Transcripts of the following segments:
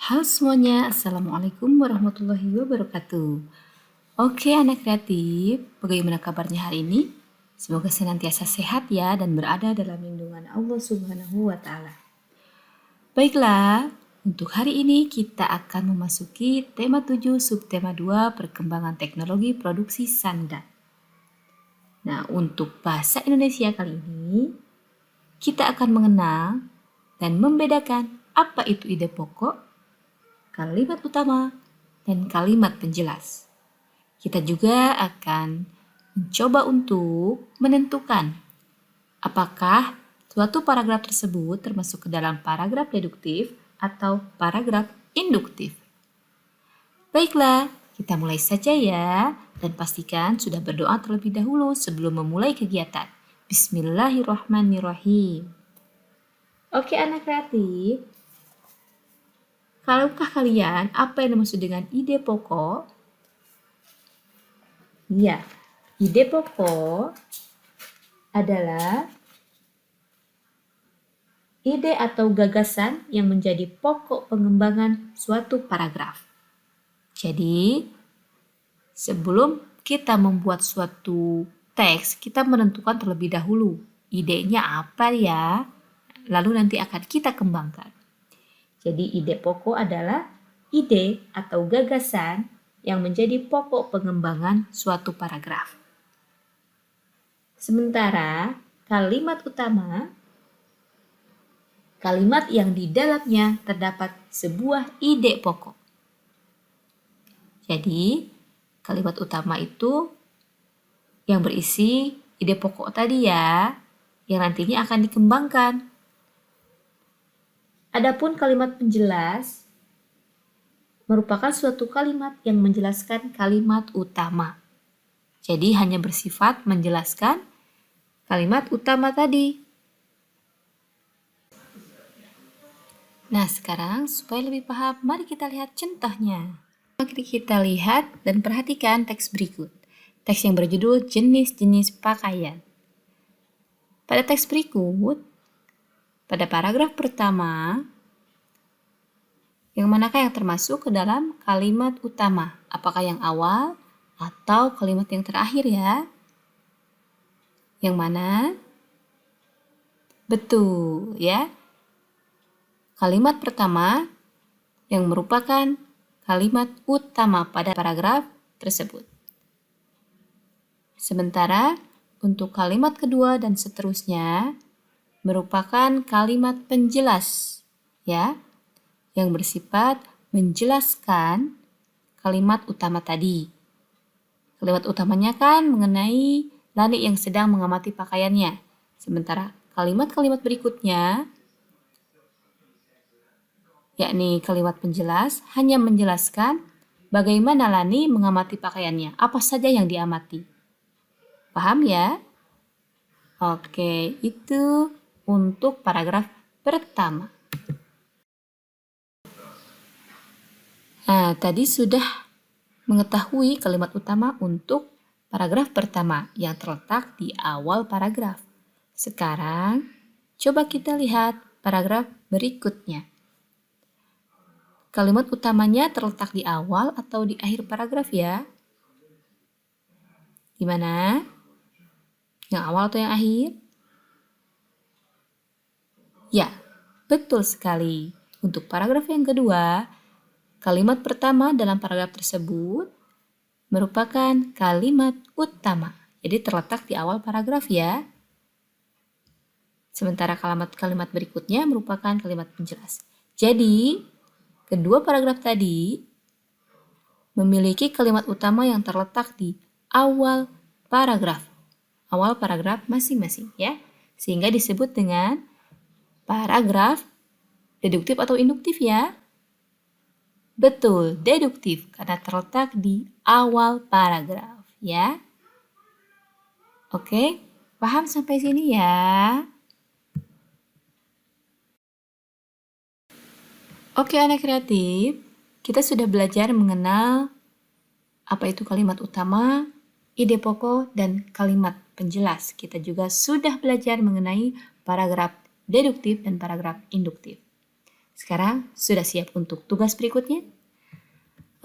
Halo semuanya, Assalamualaikum warahmatullahi wabarakatuh. Oke anak kreatif, bagaimana kabarnya hari ini? Semoga senantiasa sehat ya dan berada dalam lindungan Allah Subhanahu wa Ta'ala. Baiklah, untuk hari ini kita akan memasuki tema 7 subtema 2 perkembangan teknologi produksi sandang. Nah, untuk bahasa Indonesia kali ini, kita akan mengenal dan membedakan apa itu ide pokok, kalimat utama, dan kalimat penjelas. Kita juga akan mencoba untuk menentukan apakah suatu paragraf tersebut termasuk ke dalam paragraf deduktif atau paragraf induktif. Baiklah, kita mulai saja ya, dan pastikan sudah berdoa terlebih dahulu sebelum memulai kegiatan. Bismillahirrahmanirrahim. Oke anak kreatif, tahukah kalian apa yang dimaksud dengan ide pokok? Ya, ide pokok adalah ide atau gagasan yang menjadi pokok pengembangan suatu paragraf. Jadi, sebelum kita membuat suatu teks, kita menentukan terlebih dahulu idenya apa ya, lalu nanti akan kita kembangkan. Jadi ide pokok adalah ide atau gagasan yang menjadi pokok pengembangan suatu paragraf. Sementara kalimat utama, kalimat yang di dalamnya terdapat sebuah ide pokok. Jadi, kalimat utama itu yang berisi ide pokok tadi ya, yang nantinya akan dikembangkan. Adapun kalimat penjelas merupakan suatu kalimat yang menjelaskan kalimat utama. Jadi hanya bersifat menjelaskan kalimat utama tadi. Nah, sekarang supaya lebih paham, mari kita lihat contohnya. Mari kita lihat dan perhatikan teks berikut. Teks yang berjudul jenis-jenis pakaian. Pada teks berikut, pada paragraf pertama, yang manakah yang termasuk ke dalam kalimat utama? Apakah yang awal atau kalimat yang terakhir ya? Yang mana? Betul ya. Kalimat pertama yang merupakan kalimat utama pada paragraf tersebut. Sementara untuk kalimat kedua dan seterusnya merupakan kalimat penjelas ya, yang bersifat menjelaskan kalimat utama tadi. Kalimat utamanya kan mengenai Lani yang sedang mengamati pakaiannya. Sementara kalimat-kalimat berikutnya, yakni kalimat penjelas, hanya menjelaskan bagaimana Lani mengamati pakaiannya, apa saja yang diamati. Paham ya? Oke, itu untuk paragraf pertama. Nah, tadi sudah mengetahui kalimat utama untuk paragraf pertama yang terletak di awal paragraf. Sekarang, coba kita lihat paragraf berikutnya. Kalimat utamanya terletak di awal atau di akhir paragraf ya? Gimana? Yang awal atau yang akhir? Ya, betul sekali. Untuk paragraf yang kedua, kalimat pertama dalam paragraf tersebut merupakan kalimat utama. Jadi terletak di awal paragraf ya. Sementara kalimat-kalimat berikutnya merupakan kalimat penjelas. Jadi, kedua paragraf tadi memiliki kalimat utama yang terletak di awal paragraf masing-masing ya. Sehingga disebut dengan paragraf deduktif atau induktif ya. Betul, deduktif karena terletak di awal paragraf ya. Oke, paham sampai sini ya? Oke anak kreatif, kita sudah belajar mengenal apa itu kalimat utama, ide pokok, dan kalimat penjelas. Kita juga sudah belajar mengenai paragraf deduktif dan paragraf induktif. Sekarang sudah siap untuk tugas berikutnya?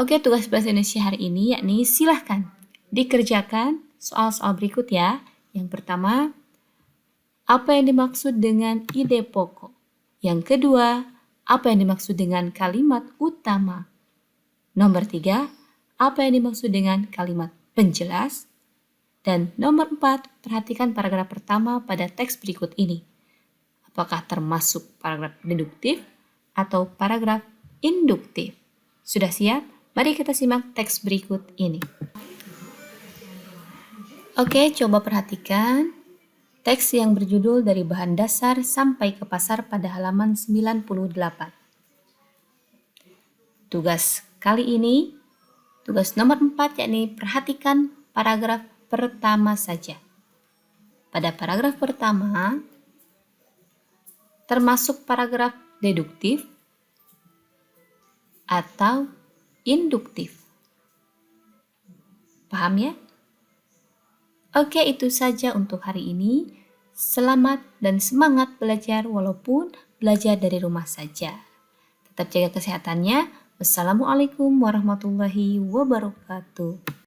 Oke, tugas bahasa Indonesia hari ini yakni silahkan dikerjakan soal-soal berikut ya. Yang pertama, apa yang dimaksud dengan ide pokok? Yang kedua, apa yang dimaksud dengan kalimat utama? Nomor 3, apa yang dimaksud dengan kalimat penjelas? Dan nomor 4, perhatikan paragraf pertama pada teks berikut ini. Apakah termasuk paragraf deduktif atau paragraf induktif? Sudah siap? Mari kita simak teks berikut ini. Oke, coba perhatikan teks yang berjudul Dari Bahan Dasar Sampai ke Pasar pada halaman 98. Tugas kali ini, tugas nomor 4 yakni perhatikan paragraf pertama saja. Pada paragraf pertama, termasuk paragraf deduktif atau induktif. Paham ya? Oke, itu saja untuk hari ini. Selamat dan semangat belajar walaupun belajar dari rumah saja. Tetap jaga kesehatannya. Wassalamualaikum warahmatullahi wabarakatuh.